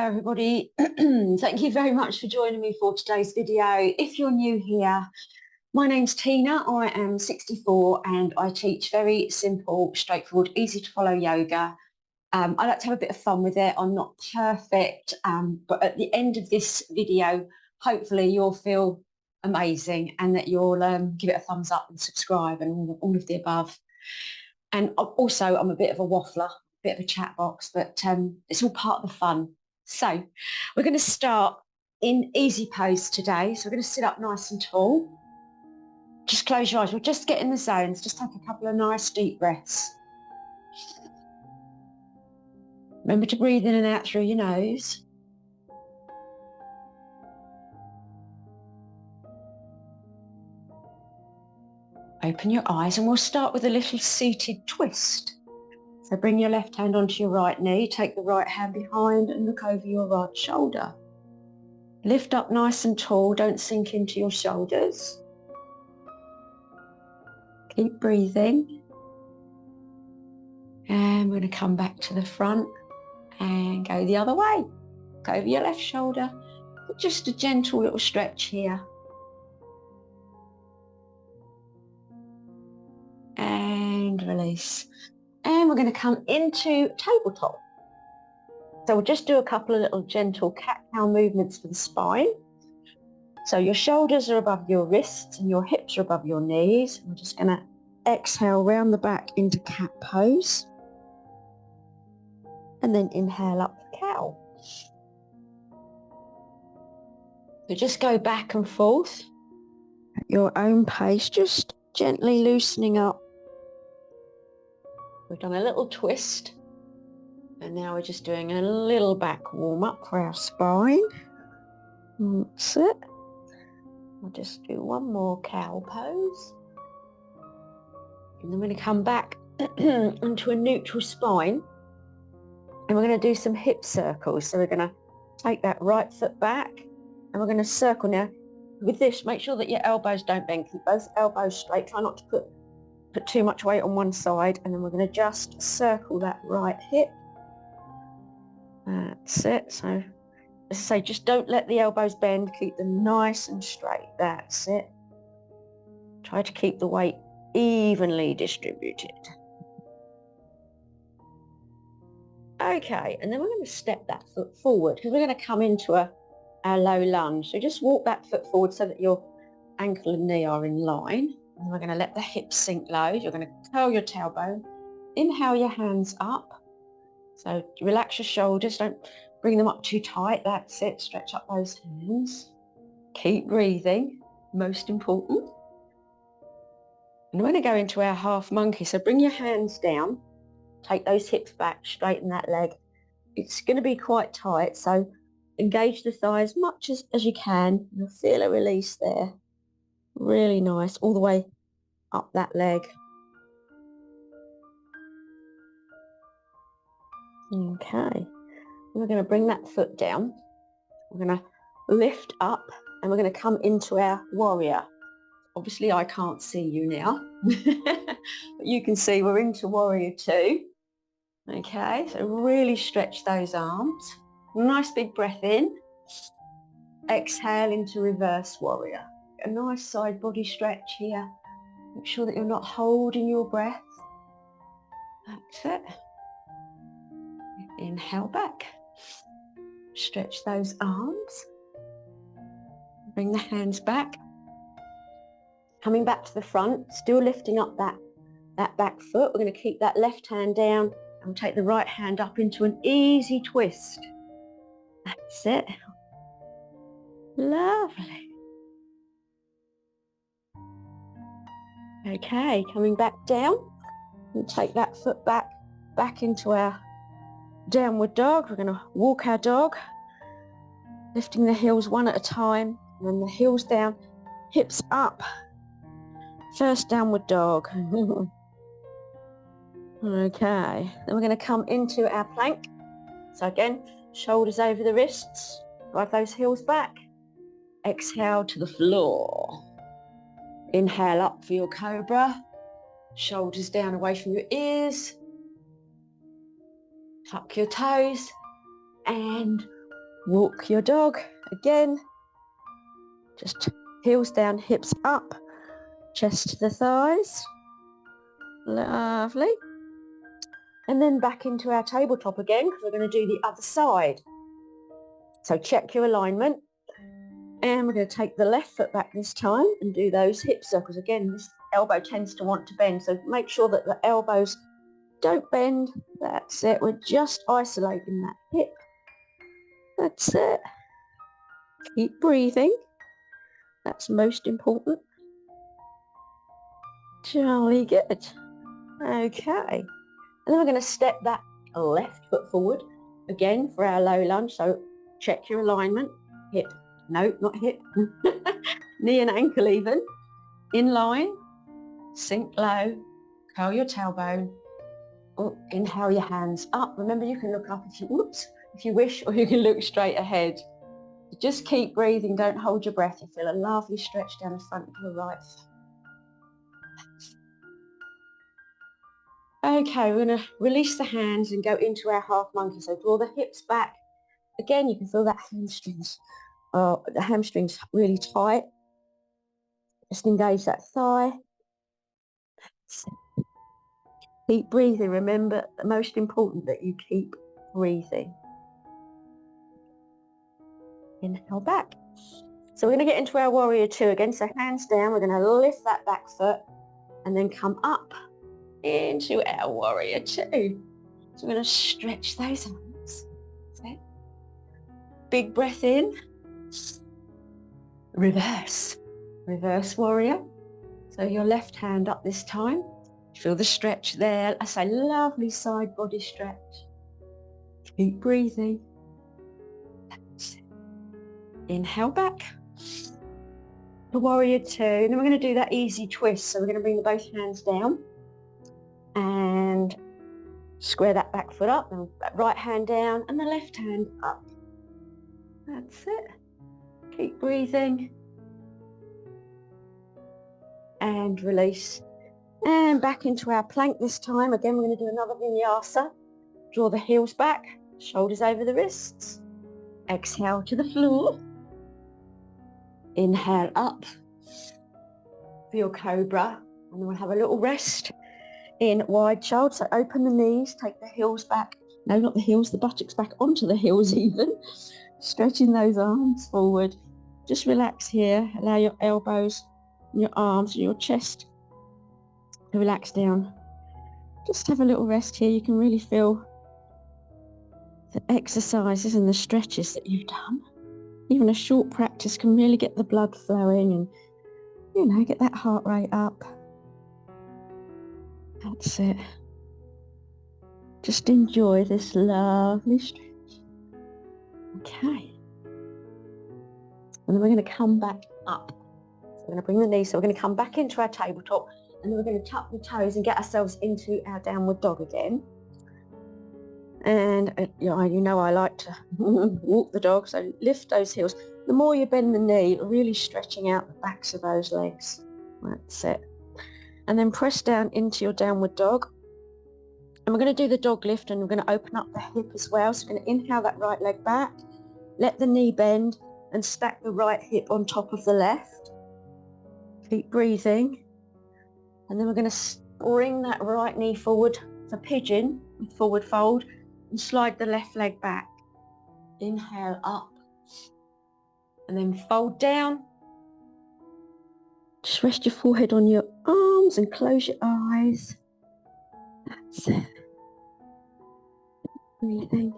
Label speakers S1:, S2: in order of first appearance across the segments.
S1: Hello everybody. Thank you very much for joining me for today's video. If you're new here, my name's Tina. I am 64 and I teach very simple, straightforward, easy to follow yoga. I like to have a bit of fun with it. I'm not perfect, but at the end of this video, hopefully you'll feel amazing and that you'll give it a thumbs up and subscribe and all of the above. And also I'm a bit of a waffler, a bit of a chat box, but it's all part of the fun. So we're going to start in easy pose today. So we're going to sit up nice and tall. Just close your eyes. We'll just get in the zones. Just take a couple of nice deep breaths. Remember to breathe in and out through your nose. Open your eyes and we'll start with a little seated twist. So bring your left hand onto your right knee, take the right hand behind and look over your right shoulder. Lift up nice and tall, don't sink into your shoulders. Keep breathing. And we're going to come back to the front and go the other way. Go over your left shoulder. Just a gentle little stretch here. And release. And we're going to come into tabletop. So we'll just do a couple of little gentle cat-cow movements for the spine. So your shoulders are above your wrists and your hips are above your knees. We're just going to exhale round the back into cat pose. And then inhale up for cow. So just go back and forth at your own pace, just gently loosening up. We've done a little twist and now we're just doing a little back warm up for our spine. That's it. I'll just do one more cow pose. And then we're going to come back into a neutral spine and we're going to do some hip circles. So we're going to take that right foot back and we're going to circle. Now with this, make sure that your elbows don't bend. Keep both elbows straight. Try not to put too much weight on one side, and then we're going to just circle that right hip. That's it. So as I say, just don't let the elbows bend, keep them nice and straight. That's it. Try to keep the weight evenly distributed. Okay, and then we're going to step that foot forward because we're going to come into our low lunge. So just walk that foot forward so that your ankle and knee are in line. And we're going to let the hips sink low. You're going to curl your tailbone. Inhale your hands up. So relax your shoulders. Don't bring them up too tight. That's it. Stretch up those hands. Keep breathing. Most important. And we're going to go into our half monkey. So bring your hands down. Take those hips back. Straighten that leg. It's going to be quite tight. So engage the thigh as much as you can. You'll feel a release there. Really nice, all the way up that leg. Okay, we're going to bring that foot down. We're going to lift up and we're going to come into our warrior. Obviously I can't see you now, but you can see we're into warrior 2. Okay, so really stretch those arms. Nice big breath in. Exhale into reverse warrior. A nice side body stretch here. Make sure that you're not holding your breath. That's it. Inhale back. Stretch those arms. Bring the hands back. Coming back to the front, still lifting up that back foot. We're going to keep that left hand down and we'll take the right hand up into an easy twist. That's it. Lovely. Okay, coming back down, we'll take that foot back into our downward dog. We're going to walk our dog, lifting the heels one at a time, and then the heels down, hips up. First downward dog. Okay, then we're going to come into our plank. So again, shoulders over the wrists, drive those heels back. Exhale to the floor. Inhale up for your cobra, shoulders down away from your ears, tuck your toes and Walk your dog again. Just heels down, hips up, chest to the thighs. Lovely. And then back into our tabletop again, because we're going to do the other side. So check your alignment. And we're going to take the left foot back this time and do those hip circles. Again, this elbow tends to want to bend, so make sure that the elbows don't bend. That's it. We're just isolating that hip. That's it. Keep breathing. That's most important. Jolly good. Okay. And then we're going to step that left foot forward again for our low lunge. So check your alignment. Hip. No, not hip. Knee and ankle even. In line. Sink low. Curl your tailbone. Oh, inhale your hands up. Remember, you can look up if you wish, or you can look straight ahead. Just keep breathing. Don't hold your breath. You feel a lovely stretch down the front of your right foot. Okay, we're going to release the hands and go into our half monkey. So draw the hips back. Again, you can feel that the hamstrings really tight. Just engage that thigh. Keep breathing. Remember, the most important that you keep breathing. Inhale back. So we're going to get into our warrior two again. So hands down, we're going to lift that back foot and then come up into our warrior two. So we're going to stretch those arms. So, big breath in. Reverse warrior. So your left hand up this time. Feel the stretch there. I say lovely side body stretch. Keep breathing. Inhale back. The warrior two. And then we're going to do that easy twist. So we're going to bring both hands down and square that back foot up, and that right hand down and the left hand up. That's it. Keep breathing. And release. And back into our plank this time. Again, we're going to do another vinyasa. Draw the heels back, shoulders over the wrists. Exhale to the floor. Inhale up for your cobra. And then we'll have a little rest in wide child. So open the knees, take the heels back. No, not the heels, the buttocks back onto the heels even. Stretching those arms forward. Just relax here. Allow your elbows and your arms and your chest to relax down. Just have a little rest here. You can really feel the exercises and the stretches that you've done. Even a short practice can really get the blood flowing and, get that heart rate up. That's it. Just enjoy this lovely stretch. Okay. And then we're going to come back up. So we're going to bring the knees. So we're going to come back into our tabletop, and then we're going to tuck the toes and get ourselves into our downward dog again. And I like to walk the dog, so lift those heels. The more you bend the knee, really stretching out the backs of those legs. That's it. And then press down into your downward dog. And we're going to do the dog lift, and we're going to open up the hip as well. So we're going to inhale that right leg back, let the knee bend, and stack the right hip on top of the left. Keep breathing. And then we're going to bring that right knee forward for pigeon, forward fold, and slide the left leg back. Inhale up. And then fold down. Just rest your forehead on your arms and close your eyes. That's it. Breathing.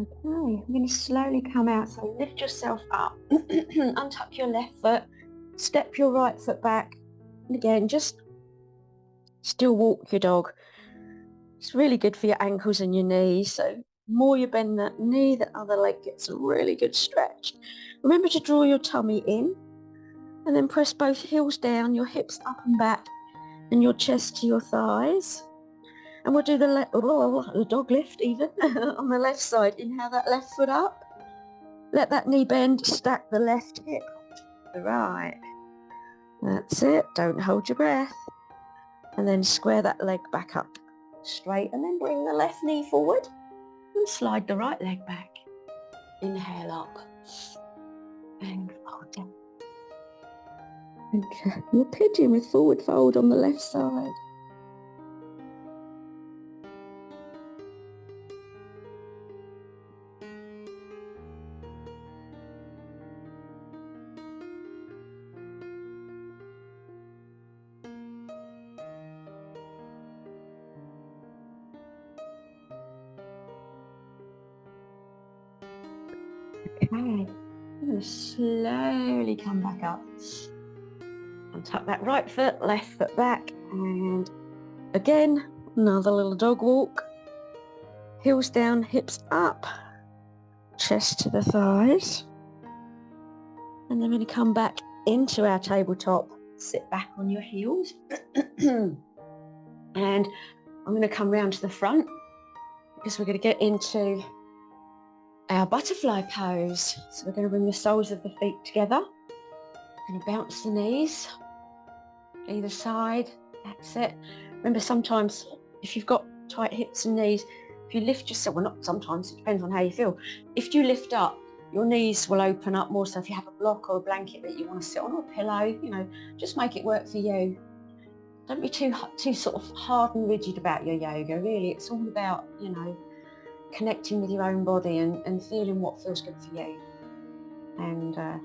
S1: Okay, I'm going to slowly come out, so lift yourself up, untuck your left foot, step your right foot back, and again, just still walk your dog. It's really good for your ankles and your knees, so the more you bend that knee, the other leg gets a really good stretch. Remember to draw your tummy in, and then press both heels down, your hips up and back, and your chest to your thighs. And we'll do the dog lift even on the left side. Inhale that left foot up. Let that knee bend, stack the left hip to the right. That's it. Don't hold your breath. And then square that leg back up straight, and then bring the left knee forward and slide the right leg back. Inhale up and fold down. Okay, your pigeon with forward fold on the left side. Okay, I'm going to slowly come back up and tuck that right foot, left foot back, and again, another little dog walk. Heels down, hips up, chest to the thighs. And then we're going to come back into our tabletop, sit back on your heels. And I'm going to come round to the front because we're going to get into our butterfly pose. So we're going to bring the soles of the feet together. We're going to bounce the knees either side. That's it. Remember, sometimes if you've got tight hips and knees, if you lift yourself, well, not sometimes, it depends on how you feel. If you lift up, your knees will open up more. So if you have a block or a blanket that you want to sit on, or a pillow, you know, just make it work for you. Don't be too sort of hard and rigid about your yoga. Really, it's all about, you know, connecting with your own body and feeling what feels good for you. And I'm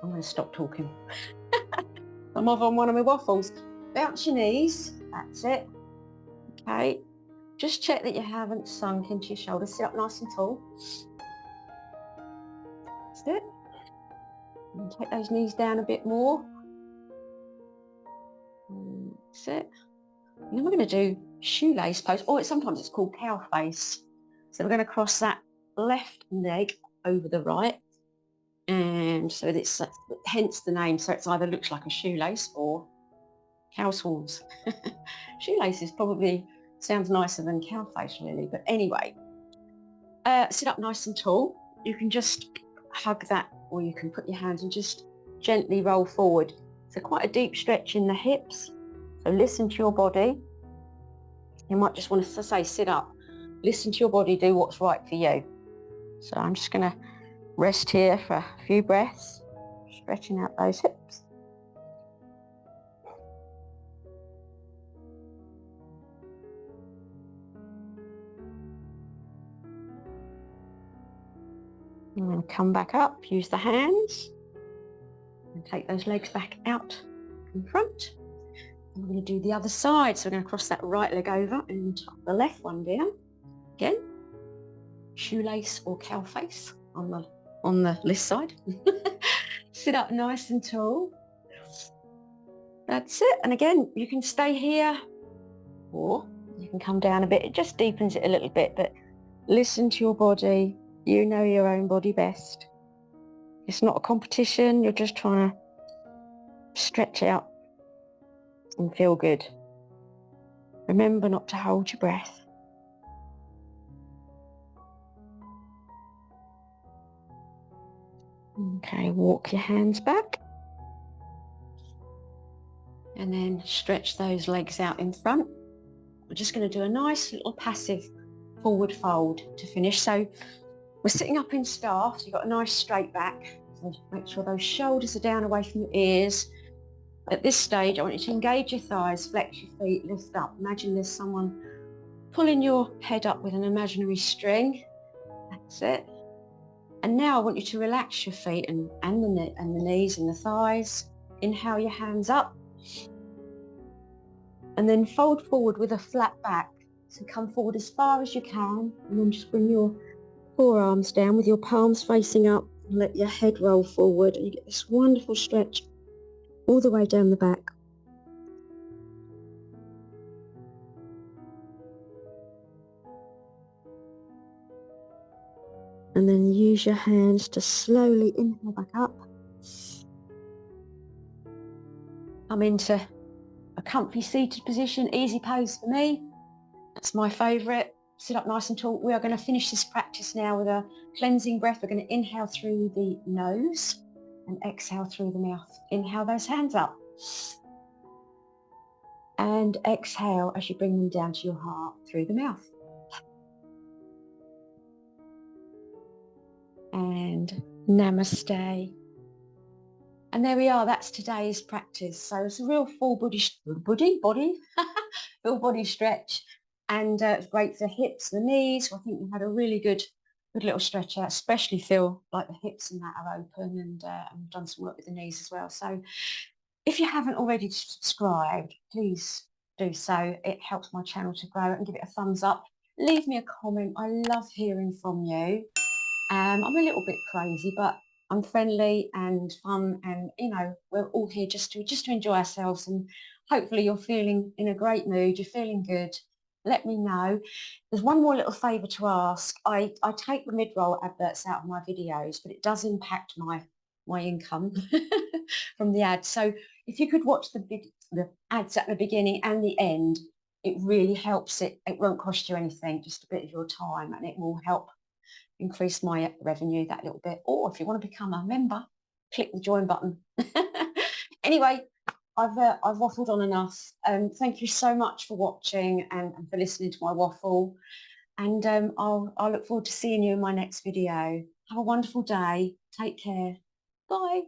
S1: going to stop talking. I'm off on one of my waffles. Bounce your knees. That's it. Okay. Just check that you haven't sunk into your shoulders. Sit up nice and tall. That's it. And take those knees down a bit more. That's it. And then we're going to do shoelace pose, or sometimes it's called cow face. So we're going to cross that left leg over the right, and so it's hence the name. So it's either looks like a shoelace or cow's horns. Shoelace is probably sounds nicer than cow face, really. But anyway, sit up nice and tall. You can just hug that, or you can put your hands and just gently roll forward. So quite a deep stretch in the hips. So listen to your body. You might just want to say sit up. Listen to your body, do what's right for you. So I'm just going to rest here for a few breaths, stretching out those hips. And then come back up, use the hands, and take those legs back out in front. And we're going to do the other side. So we're going to cross that right leg over and tuck the left one down. Again, shoelace or cow face on the left side. Sit up nice and tall. That's it. And again, you can stay here or you can come down a bit. It just deepens it a little bit, but listen to your body. You know your own body best. It's not a competition. You're just trying to stretch out and feel good. Remember not to hold your breath. Okay, walk your hands back. And then stretch those legs out in front. We're just going to do a nice little passive forward fold to finish. So we're sitting up in staff, so you've got a nice straight back. So make sure those shoulders are down away from your ears. At this stage, I want you to engage your thighs, flex your feet, lift up. Imagine there's someone pulling your head up with an imaginary string. That's it. And now I want you to relax your feet and the knees and the thighs. Inhale your hands up. And then fold forward with a flat back. So come forward as far as you can, and then just bring your forearms down with your palms facing up, and let your head roll forward, and you get this wonderful stretch all the way down the back. And then use your hands to slowly inhale back up. Come into a comfy seated position, easy pose for me. That's my favourite. Sit up nice and tall. We are going to finish this practice now with a cleansing breath. We're going to inhale through the nose and exhale through the mouth. Inhale those hands up. And exhale as you bring them down to your heart through the mouth. And Namaste. And there we are, that's today's practice. So it's a real full full body stretch, and it's great for the hips, the knees. I think we've had a really good little stretch out, especially feel like the hips and that are open, and I've done some work with the knees as well. So if you haven't already subscribed, please do so. It helps my channel to grow, and give it a thumbs up. Leave me a comment. I love hearing from you. I'm a little bit crazy, but I'm friendly and fun, and we're all here just to enjoy ourselves, and hopefully you're feeling in a great mood, you're feeling good. Let me know. There's one more little favour to ask. I take the mid-roll adverts out of my videos, but it does impact my income from the ads. So if you could watch the ads at the beginning and the end, it really helps. It won't cost you anything, just a bit of your time, and it will help increase my revenue that little bit. Or if you want to become a member, click the join button. Anyway, I've waffled on enough. Thank you so much for watching and for listening to my waffle. And I'll look forward to seeing you in my next video. Have a wonderful day. Take care. Bye.